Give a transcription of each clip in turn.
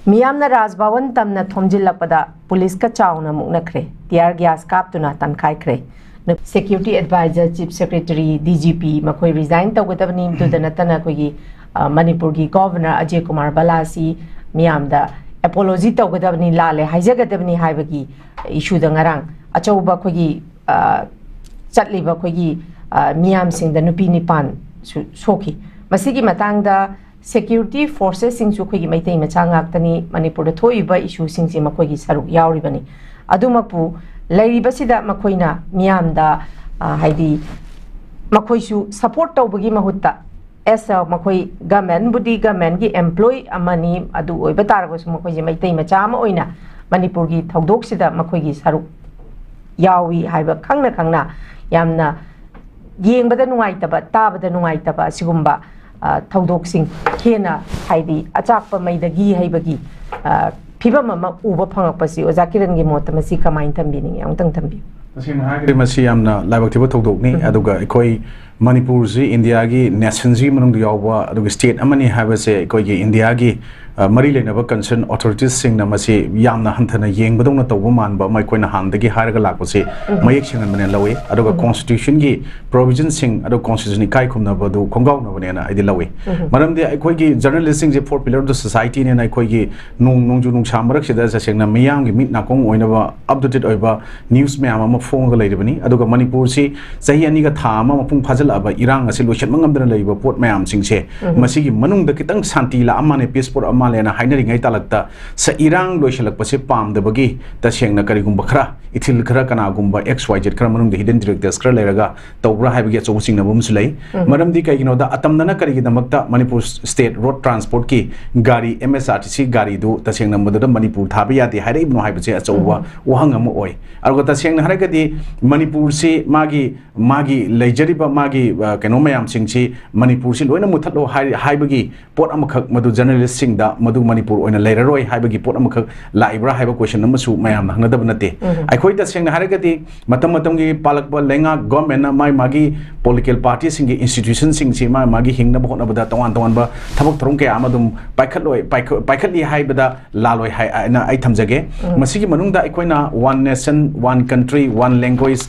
मियामना राजभवन तमना थोमजिल्लपदा पुलिस का चाउना मुक्नख्रे टियर गैस कापतुना तनखाइख्रे security adviser chief secretary DGP मखोई रिजाइन तौगदबनी दुदनतना कोई मणिपुर की गवर्नर अजय कुमार बलासी मियामदा एपोलॉजी तौगदबनी लाले हाइजगदबनी हाइबगी इशू दंगरांग अचौबा कोई चटलिबा कोई मियाम सिंह नुपी निपान सोखी मसिगी मतंगदा security forces sing su khoi gi maitai macha ngak tani manipur da thoi ba issue sing si makhoi gi saruk yauri bani adumapu lairi basida makhoina miyam da haidi makhoi su support tawbagi mahutta as makhoi government budi government gi employee amani adu oi batar go su makhoi ji maitai macha ma oina manipur gi thodok sida makhoi gi saruk yawi haiba khangna yamna yengbada nungai taba tabada nungai taba sigumba थौदोक्सिंग हेना हाइदी अचाकप मैदगी हाइबगी फिबम अमा उबा फंगकपसि ओजा किरण गी मोत मसि कमाइन थंबिनी अंतंग थंबि तसिंग हाइगरि मसि यामना लाइबक्तिबो थौदोकनी अदुगा अखोई मणिपुर जी India की nation जी मनुंग यावबा अदुगा state अमनी हाइबसे अखोई गी India की मरी लेनब कंसर्न अथॉरिटीज सिंग नमसि यामना हंथना येंगबदौना तौबा मानबा मैखोइना हांदगी हारगा लाकपसे मयेक सिंगन बने लवे अदुगा कॉन्स्टिट्यूशन की प्रोविजन सिंग अदु कॉन्स्टिट्यूशन काय खुमनबदु खोंगावनबनेना आइदि लवे मरमदे अखोई जर्नलिस्ट सिंग जे four pillar of the society ने अखोई नोंजु नोंसा मरकसिदा जसेंगना मियाम की मिट नाकोंग ओइनबा अपडेटेड ओइबा न्यूज़ मैम अमा फोंगा लेरबनी अदुगा मणिपुर सि सही अनिगा था अमा मपुंग फाजल इरांग असे लोशन मंगमदन लेबा पोट मैम सिंगसे मसिगी मनुंग द कितंग शांति ला अमाने पीसपोर्ट अमा लेना हाइनरिंगै तालक्ता स इरांग लोइसलकपसे पामदबगी तसेंगना करिगुंबा खरा इथिल खरा कनागुंबा XYZ खरा मनुंग द हिडन डायरेक्टर्स खरा लेरगा तौब्रा हाइबगे चौबसिंग नबुमस लई मरमदि कइगिनोदा अतमदना करिगि दमक्ता मणिपुर स्टेट रोड ट्रांसपोर्ट की गाड़ी MSRTC गाड़ी दु तसेंगना मददा मणिपुर थाबा यादे हाइरैबनो हाइबसे अचौबा वहंग अम ओय अरगो तसेंगना हारगदि मणिपुर से मागी लेजरिबा मागी कनो मैम सिंगसी मणिपुर से लोइना मुथलो हाइबगी पोट अमखक मदु जर्नलिस्ट सिंगदा मदु मणिपुर ओइना लेररोय हाइबगी पोट अमखक लाइब्रा हाइबा क्वेश्चन नमसु मैम हंगदब नते अखोइ तसेंगना हारगदि मतम की पालकबा लेंगा गवर्नमेंट मागी पॉलिटिकल पार्टी सिंगी इंस्टीट्यूशन सिंगसी मागी हिंगनब होनबदा तवान थबक थरों के आमदुम पाइखली हाइबदा लालोय हाइना आई थमजगे मसिगी मनुंगदा अखोइना one nation one country one language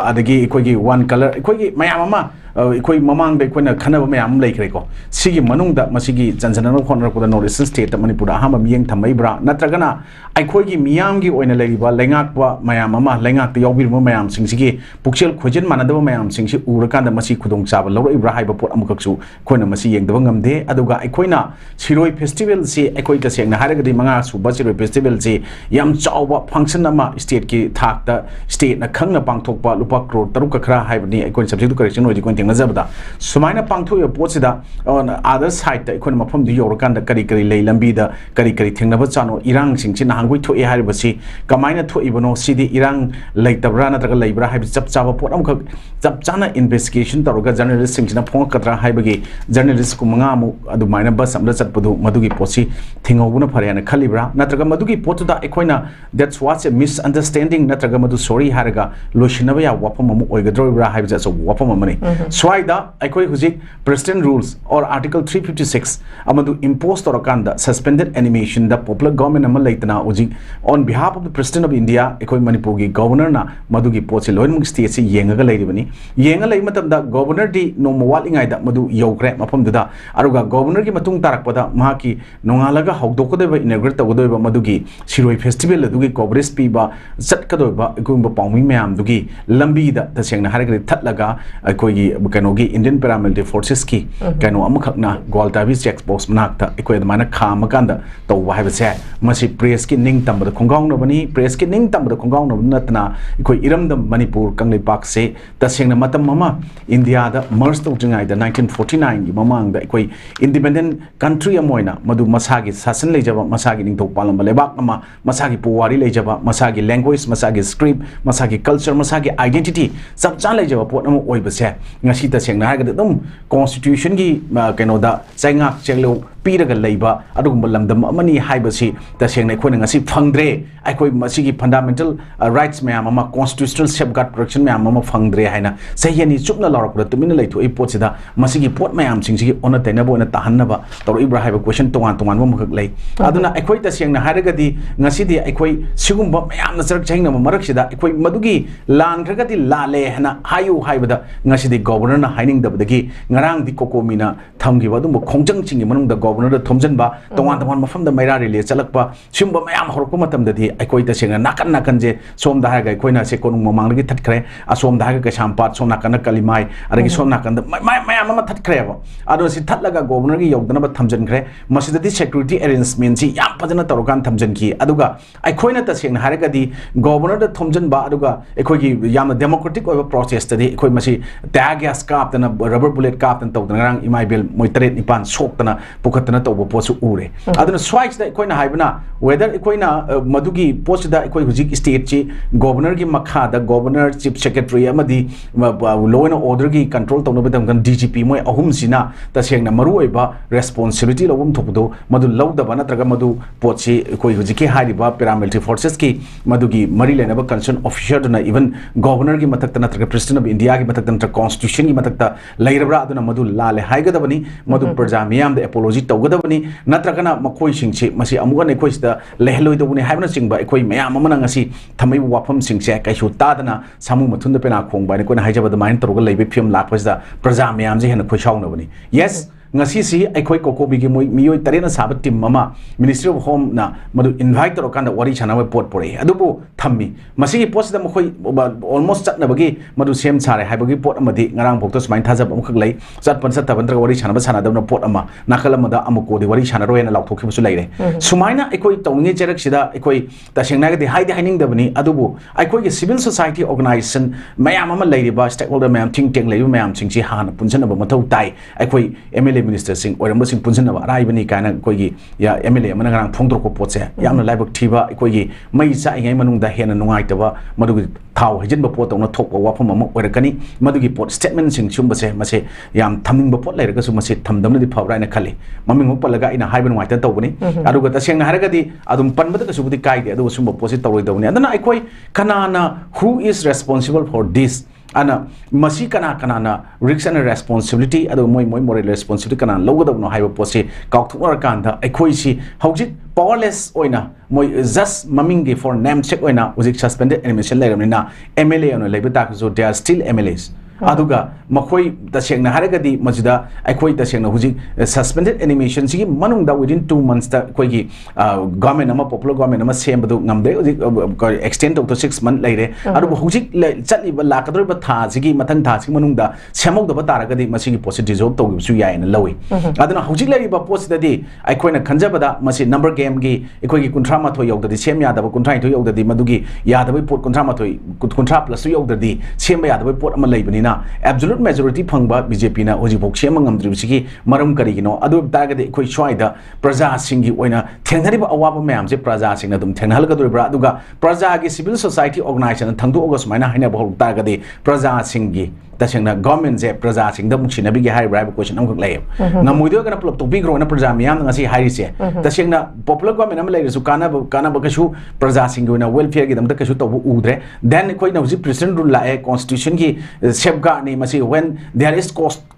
अदगी अखोइगी वन कलर अखोइगी मयाम अमा अखोइ ममांग अखोइना खनब मयाम लेखरेको सिगी मनुंगदा मसिगी जनजनन होनरकोदा नॉर्थ ईस्टर्न स्टेट मणिपुर अहम मियंग थमैब्रा नत्रगना अखोइगी मियामगी ओइना लेरिबा लेंगाकवा मयाम अमा लेंगाक यावबिरबा मयाम सिंगसिगी पुक्सेल खोजन मानदबा मयाम सिंगसि उरकांदा मसि खुदोंग चाबा लौरइब्रा हाइबा पोट अमखकसु खोइना मसि येंगदबा ngamde aduga अखोइना सिरोय फेस्टिवल से अखोइ तसेंगना हारगदि मंगा सुबा सिरोय फेस्टिवल से याम चावबा फंक्शन अमा स्टेट की थाकता स्टेट ना खंगना पांगथोकपा लुपा करोड़ तरुक खरा हाइबनि अखोइ सब्जेक्ट करेक्शन ओइदि कोइन तेंगनाजबदा सुमाइना पांगथोय पोसिदा ऑन अदर साइड ता अखोइ मफम दि योरकांदा करी लै लंबीदा करी थेंगनबा चानो इरांग सिंगसि नांगुइ थोए हारिबसि कमाइना थोइबनो सिदि इरांग लैतब्रा नत्रगा लैब्रा हाइब चप चाबा पोट अमखक चप चाना इन्वेस्टिगेशन तरुगा जर्नलिस्ट सिंगसिना फोंकद्रा हाइबगी जर्नलिस्ट को मंगा मु अदुमाइना बस अमदा चटपदु मदुगी पोसी थिंगौबुना फरेना खलिब्रा नत्रगा मदुगी पोतुदा अखोइना दैट्स व्हाट्स ए मिसअंडरस्टैंडिंग नत्रगा मदु सॉरी हारगा लोइसिनबा या वाफम अमु ओइगद्रोइब्रा हाइबजा सो वाफम अमनि स्वाइदा अखोइ हुजिक प्रेसिडेंट रूल्स और आर्टिकल 356 अमदु इंपोज तोरकांदा suspended animation the popular government अमल लैतना उजिक on behalf of the president of India अखोइ Manipur की गवर्नर ना मदुगी पोसे लोइनमुग स्टेट से येंगगा लैरिबनि येंगा लै मतमदा गवर्नर दी नोम वालिंगाइदा मदु यौग्रे मफमदुदा अरुगा गवर्नर की मतुंग तारकपदा माकी नोंगालगा हौदोकदोबा इनॉग्रेट तगदोबा मदुगी सिरोय फेस्टिवल अदुगी कवरेज पीबा चटकदोबा अखोइबा पाउमी मयाम दुगी लंबीदा तसेंगना हारगदि थतलगा अखोइगी कनोगी इंडियन पैरामिलिटरी फोर्सेस की कनो अमखकना गोलताबी चेक बॉक्स मनाक्ता अखोइ अदमाना खामकांदा तौबा हाइबसे मसि प्रेस की निंग तंबदा खोंगाउनबनी प्रेस की निंग तंबदा खोंगाउनब नतना अखोइ इरमदम मणिपुर कंगलेपाक से तसेंगना मतम ममा इंडिया दा मर्ज तौजंगाइदा 1949 की ममांगदा अखोइ इंडिपेंडेंट कंट्री अमोइना मदु मसागी शासन लेजबा मसागी निंगथौ पालंबा लेबाक अमा मसागी पुवारी लेजबा मसागी लैंग्वेज मसागी स्क्रिप्ट मसागी कल्चर मसागी आइडेंटिटी सब चान लेजबा पोट अमो ओइबसे ngasi ta sengna ha ga dum constitution gi kenoda chainga chenglo पीरग लैबा अदुगुम लमदम अमनी हाइबसी तसेंगना अखोइना ngasi फंगद्रे अखोइ मसिगी फंडामेंटल राइट्स मैम अमा कॉन्स्टिट्यूशनल सेफगार्ड प्रोटेक्शन मैम अमा फंगद्रे हाइना सहियानी चुपना लौरकदा तुमिना लैथो ए पोतसिदा मसिगी पोत मैम सिंगसिगी ओना तैनाबो ओना ताहन्नबा तौरइब्रा हाइबा क्वेश्चन तोंगान तोंगान मखक लै अदुना अखोइ तसेंगना हारगदी ngasi di अखोइ सिगुम्बा मैम न सरक chaina मरकसिदा अखोइ मदुगी लानखरगदी लाले हना Hayu हाइबदा ngasi di governor na haining dabdagi ngarang di kokomina thamgi badum khongjang chingi manung da governor da thomjanba tongan tongan mafam da maira rele chalakpa simba mayam horko matam da di akoi ta senga nakan nakan je som da ga koina se konung mamang gi thatkhre asom da ga sampat som nakan kalimai adagi som nakan da mayam ma thatkhre ba ado si thatlaga governor gi yogdana ba thamjan khre masida di security arrangement si yam pajana tarokan thamjan ki aduga akoina ta senga haraga di governor da thomjan ba aduga akoi gi yam democratic oiba process ta di akoi masi tag gas kap tana rubber bullet kap tan tawdana ngarang imai bel moi tret nipan sok tana pukatana tawbo posu ure aduna swipes da koina haibna whether koina madugi post da koi hujik state chi governor gi makha da governor chief secretary amadi law and order gi control tawna bedam gan DGP moi ahum sina ta sengna maru oiba responsibility lawum thokdo madu lawda bana traga madu pochi koi hujiki hariba paramilitary forces ki madugi mari lenaba concern officer na even governor gi matak tana traga president of India gi matak tana constitution gi matak ta lairabra aduna madu lale haigadabani madu praja miyam da apology tawgadabani natragana makoi singchi masi amuga ne koi sta lehloi dobuni haibna singba ekoi mayam amana ngasi thamai wafam singse kaisu tadana samu mathunda pena khongba ne koi haijaba da main toruga leibe film lakpasda praja miyam je hena khoi shaunabani yes ngasi si ekoi kokobi gi miyoi tarena sabat team mama ministry of home na madu invite to kanda wari chana pot pore adubu thammi masi post da mkhoi almost chat na bagi madu sem sare haibagi pot amadi ngarang bokto smain thajab amkhak lei chat pan sat taban tra wari chana ba chana da pot ama nakalam da amuko di wari chana roena laukthok khibu laire sumaina ekoi tawninge cherak sida ekoi tasengna ga di haidi haining da bani adubu ekoi gi civil society organization mayam ama leiri ba stakeholder mayam think tank leibu mayam chingchi hana punjana ba mathau tai ekoi MLA minister sing oiram sing punjana ba rai bani kana koi gi ya MLA amana ngarang phongdor ko potse yamna laibak thiba koi gi mai sa ingai manung da hena nungai taba madu gi thau hejin ba pot na thok wafam ama oirakani madu gi pot statement sing chum ba se mase yam thamning ba pot lairaga su mase thamdamna di phawra ina khali maming palaga ina haiban wai ta tawbani aduga ta sengna haraga di adum panbada ka subudi kai de adu sumba posit tawroi dawni adana aikoi kanana who is responsible for this ana masi kana kana risk and responsibility adu moi moral responsibility kana logadabno haiba posse kaukthukar kanda aikoi si hojik powerless oina moi just maming gi for name check oina hojik suspended animation lairamina MLA ono laibata so they are still MLAs aduga makoi tasengna haragadi majida aikoi tasengna hujik suspended animation sigi manung da within 2 months ta koi gi government ama popular government ama sem badu ngamde hujik extend to 6 months laire adu hujik chali ba lakadro ba tha sigi mathang tha sigi manung da semok da ba taragadi masigi positive job to su yai na lawi aduna hujik lai ba post da di aikoi na khanjabada masi number game gi aikoi gi kunthra ma thoi yogdadi sem ya da ba kunthra thoi yogdadi madugi ya da ba pot kunthra ma thoi kunthra plus yogdadi sem ya da ba pot ama laibani absolute majority phangba BJP na hoji bok sema ngamdribsigi maram karigino adu targade khoi swaida praja singi oina thengnari ba awaba mayam je praja singna dum thengnal ga doribra aduga praja gi civil society organization thangdu ogas maina haina bahol targade praja singi tasengna government je praja sing dam chinabi gi hai bribe question am khak lay ngamuido kana plop topic ro na praja miyam ngasi hairi se tasengna popular government am lay su kana ba kasu praja sing oina welfare gi dam da kasu to udre then koi na hoji president rule la constitution gi safeguard ni masi when there is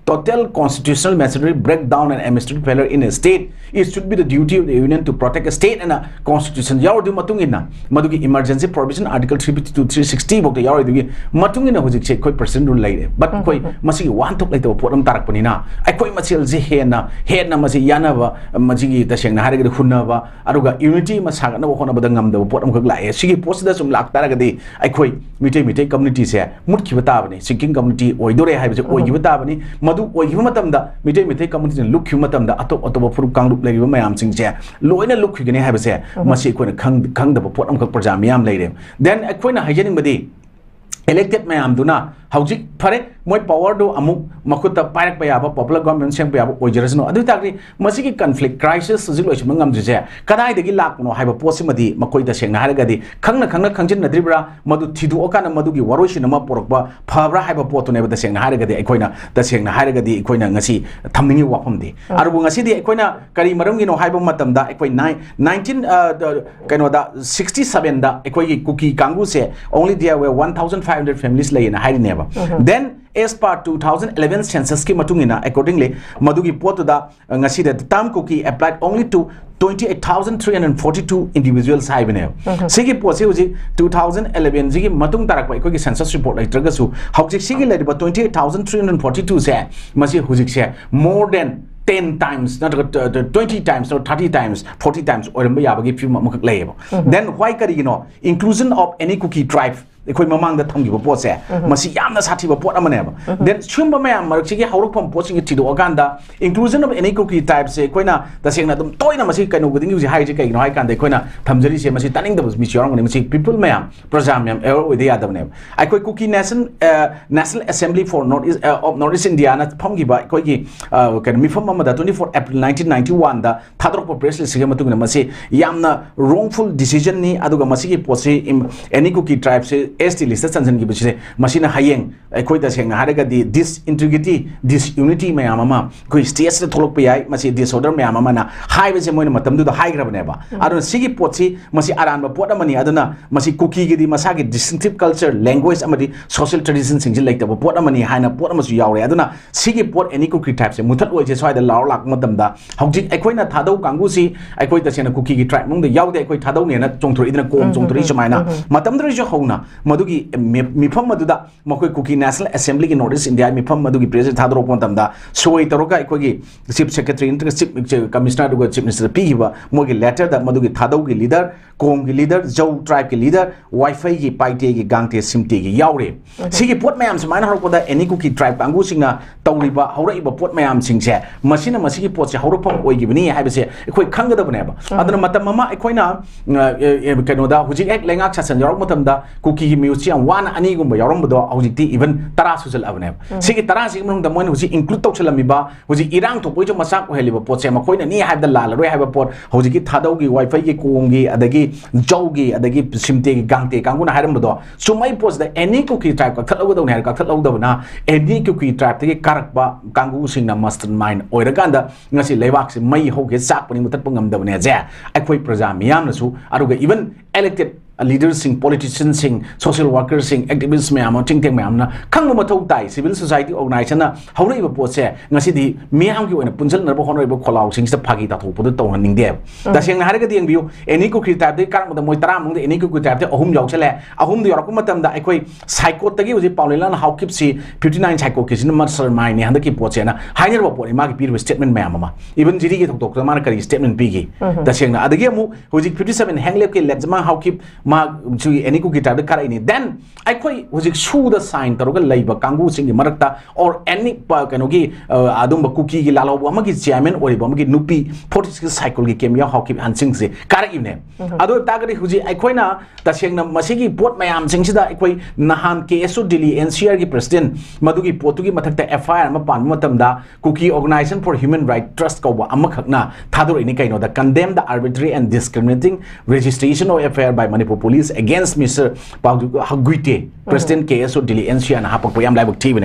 total constitutional machinery breakdown and administrative failure in a state it should be the duty of the union to protect a state and a constitution yawdu matungina madugi emergency provision article 352 360 bok yawdu matungina hojik che koi president rule lay but koi masi one tok like the potam tarak panina ai koi machil je hena masi yana ba masi taseng na harigri khunna ba aruga unity masaga na hona badang ngam da potam khak lai sigi post da sum lak taragadi ai koi mite community se mutki bata bani sinking community oidore hai je oigi bata bani madu oigi matam da mite community lukhi matam da atop furu kangrup lai mayam sing je loina lukhi gane hai se masi koi na khang da potam khak praja miyam lai re then koi na hygienic badi elected mayam duna hauji phare moi power do amuk makuta parak pa yaba popular government sem pa yaba oijarasno adu takri masigi conflict crisis hauji loi chimangam je kadai degi lakno haiba posimadi makoi da sengna haragadi khangna khangjin nadribra madu thidu okana madu gi waroisin ama porokba phabra haiba potu ne da sengna haragadi aikoina da sengna haragadi aikoina ngasi thamningi wafamdi arbu ngasi di aikoina kari marumgi no haiba matamda aikoi 19 kaino da 67 da aikoi cookie kangu se only there were 1500 families lay in hairi neba then as per 2011 census ki matungina accordingly madugi potu da ngasi da tam cookie applied only to 28,342 individuals haibine sigi posi uji 2011 jigi matung tarak pa ikoi census report like tragasu hauji sigi le 28,342 se masi hujik se more than 10 times, not 20 times, not 30 times, 40 times, or maybe few makak label. Then why can you know inclusion of any cookie tribe? Ikoi mamang da thangi bo se masi yamna sathi bo pot amaneba then chumba mayam marchigi hawruk pam poching tido aganda inclusion of any cookie type se koina da sengna dum toina masi kaino guding uji hai je kai no hai kan de koina thamjari se masi taning da mi chorang ni masi people mayam prajam mayam ever with the other name I koi cookie national assembly for northeast india na phamgi ba koi gi kan mi pham ma da 24 april 1991 da thadrok po press list ge matung na masi yamna wrongful decision ni aduga masi gi posi any cookie tribe se ST list sansan gi bichise machine hayeng koi da seng haraga di disintegrity disunity mayam ama koi stage da tholok pe yai masi disorder mayam ama na hai be se moina matam du da hai grab ne ba aduna sigi potsi masi aran ba pot amani aduna masi cookie gi di masa gi distinctive culture language amadi social tradition sing ji like da pot amani haina pot amasu yaure aduna sigi pot any cookie type se muthat oi je swai da law lak matam da hauji akoi na thadau kangu si akoi da sena cookie gi tribe mung da yaude akoi thadau ne na chongthuri idna kom chongthuri chamaina matam dri jo hauna madugi mifam maduda makoi cookie national assembly ki northeast india mifam madugi president thadro pontam da soi taroka ikogi chief secretary inter chief commissioner duga chief minister pihiba mogi letter da madugi thadau gi leader kong gi leader jau tribe ki leader wifi gi paite gi gangte simte gi yaure sigi pot mayam smaina horoda any cookie tribe kangu singna tawriba haurai pot mayam singse masina masigi pot se hauropam oigi bini haibase ikoi khangada baneba aduna matam mama ikoina kano da hujik ek lengak sasan yorok matam da cookie museum one ani gumba yarom do hojiti even tara social abne sigi tara sigi mung da moin hoji include tok chalami ba hoji irang to poi jo masak ko heliba pot se ma koina ni haib da lal roi haib pot hoji ki thadau gi wifi gi kongi adagi jaugi adagi simte gi gangte kanguna hairam do sumai post da any cookie tribe ka thalaw do ne ka thalaw do na any cookie tribe te karak ba kangu sing na mastermind oira ganda ngasi lebak se mai ho ge sak pani mutat pangam da ne ja akoi praja miyam na su aruga even elected leaders sing politicians sing social workers sing activists mayam ting ting mayam na khangma mathau tai civil society organization na haurei ba pot se ngasi di miyam gi oina punjal na ba honoi ba kholau sing sta phagi ta thopu da tawna ning de da seng na haraga ding biu any ko kritab de karam da moi tara mung de any ko kritab de ahum yaw chale ahum de yorak matam da aikoi psycho tagi uji paulela na haukip si 59 psycho kisin master mind ni handa ki pot se na hainer ba pot ma gi pir statement mayam ma even jiri gi thok tok ma na kari statement bi gi da seng na adagi mu hoji 57 hanglep ke lejma haukip ma chui any cookie type kara ini then I koi hojik su the sign taroga laiba kangu singi marakta or any kanogi adum cookie gi lalo amagi chairman or amagi nupi 46 cycle gi kemya hawkip hansing se kara ine ado tagari hoji I koi na ta sengna masigi pot mayam sing sida I koi nahan KSO Delhi NCR gi president madugi potugi mathakta FIR ma pan matam da cookie organization for human right trust ko amakhakna thador ini kaino da condemn the arbitrary and discriminating registration of FIR by Manipur police against Mr. Paudu Haguite, President KSO Delhi NCR and Hapak Poyam Labuk TV.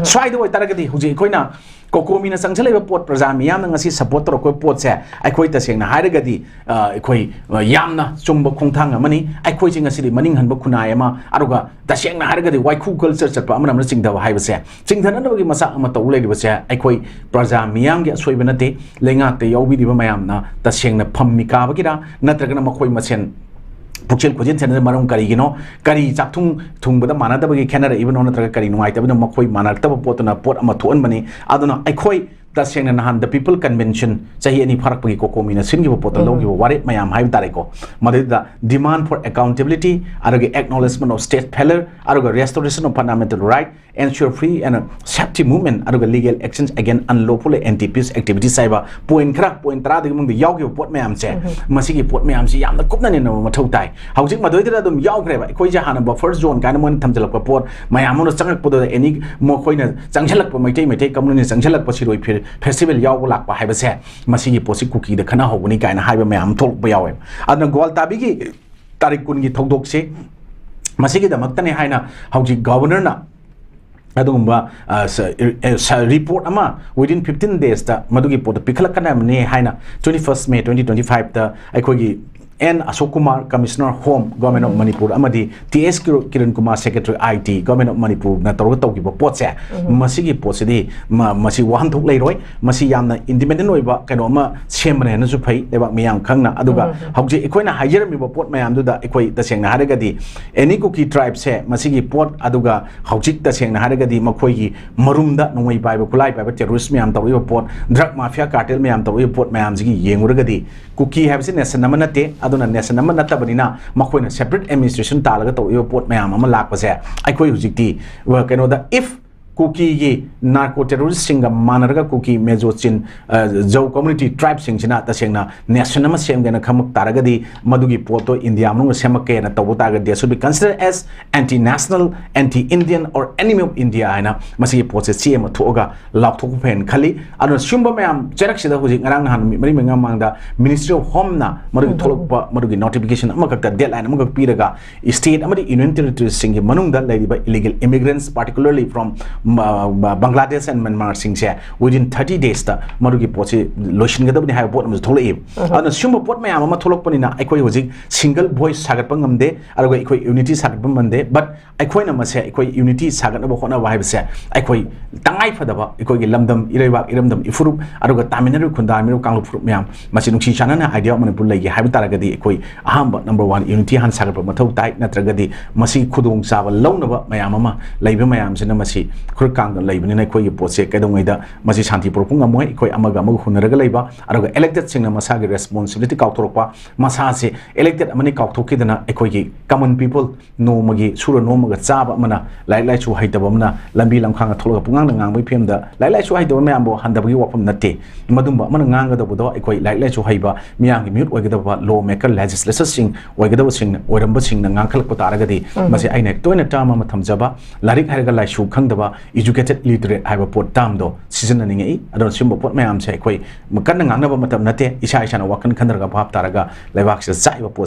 Try the way Taragati Huji Koina, Kokomina Sanchela Port Prazamiam and Assi support or port say, I quit a saying Haragadi, Yamna, Sumba Kontanga money, I quitting a city Maningan Bokunayama, Aruga, Tashang Haragadi, white cool culture, Pamam Sing the Hive say. Sing the number of Masamato lady was say, I quit Prazamiam get Swabenate, Lenga, the Yobi Mayamna, Tashang the Pamika Vakira, Natragana Makoi Masen. Puchel Kujin Senator Marum Karigino, Kari Chatung, Tungbada Manata, Canada, even on a Kari, no, I have no Makoi Manata, Port and a port Amatuan money. I don't know, I quite the Shang and Han, the People Convention, say any Parapaki Kokomina, Single Potologi, what it may am Hive Tareko. Madida demand for accountability, Araga acknowledgement of state pillar, Araga restoration of fundamental right, ensure free and safety movement aduga legal actions against unlawful anti-peace activities saiba point tara de mung yaw gi pot mayam che masigi pot mayam si yamna kupna ne no mathau tai haujik madoidra dum yaw gre ba koi ja hana buffer zone kana mon thamjalak pa pot mayam no changak podo any mo khoina changjalak pa maitai community changjalak pa siroi festival yaw lak pa haiba se masigi posi cookie de khana hobuni kaina haiba mayam thol ba yawe adna gol tabi gi tarik kun gi thodok se masigi da maktane haina haujik governor na adumba report ama within 15 days ta madugi pot pikhalakana ne haina 21st May 2025 ta aikhogi N. Ashok Kumar, Commissioner Home, Government of Manipur, amadi T.S. Kiran Kumar, Secretary IT, Government of Manipur, na tawag tawag iba pot siya. Masigi pot siya di, masi wahan thuk lay roy, masi yam na independent roy ba, kano ma siyempre na supay, diba mayam kang na, aduga, hawji ikoy na hire mi ba pot mayam duda, ikoy tasiyang na haraga di, any cookie tribe siya, masigi pot, aduga, hawji tasiyang na haraga di, makoy ki marumda, nung may ba kulay, ba terrorist mayam tawag iba pot, drug mafia cartel mayam tawag iba pot mayam sige, yenguraga di, cookie have sin nasa naman nate, aduna nasa naman natabanina makoy na separate administration talaga to iyo pot mayam ama lakpa sa ay koy hujikti wa kano da if cookie ye narco terrorist singa manaraga cookie mejo chin jau community tribe sing china ta sengna national ma sem gena khamak taraga di madugi poto india amung semak ke na tawta ga they should be considered as anti national anti indian or enemy of india ana masi pot se cm thoga lap thok fen khali anu sumba mayam cherak sida hujik ngarang han mari menga mangda ministry of home na madugi tholok madugi notification amakak ta deadline amakak piraga state amadi union territories sing manung da laiba illegal immigrants particularly from Bangladesh and Myanmar sing se within 30 days ta marugi pochi lotion gadab ni ha pot am tholai ana sumba pot mayam ama tholok pani na aikoi hojik single voice sagat pangam de aruga aikoi unity sagat pam de but aikoi na ma se aikoi unity sagat na khona wa ha se aikoi tangai phadaba aikoi gi lamdam iraiwa iramdam ifurup aruga taminaru khunda miru kanglu furup mayam masi nungsi chana na idea manipur lai gi ha bitara gadi aikoi ahamba number 1 unity han sagat pam mathau tai natraga di masi khudong chaba launaba mayam ama laiba mayam sina masi khurkang laibani na khoi potse kaidongai da masi shanti propung amoi khoi amaga amag hunaraga laiba aruga elected singna masa gi responsibility kautorokpa masa se elected amani kauthokidana khoi gi common people no magi sura no maga chaba mana lai chu haitaba mana lambi lamkhang thologa pungang ngang bai phem da lai chu haitaba mayam bo handabagi wapam natte madumba mana ngang da bodo khoi lai chu haiba miyang gi mute oigada law maker legislator sing oigada sing oiramba sing na ngang khalak pataraga di masi aine toina tama ma thamjaba larik haraga lai chu khangdaba educated literate haiba pot tam do season na ningai adon simbo pot mayam se khoi makan ngang na ba matam nate isa na wakan khandarga bhap taraga laibak se jaiba pot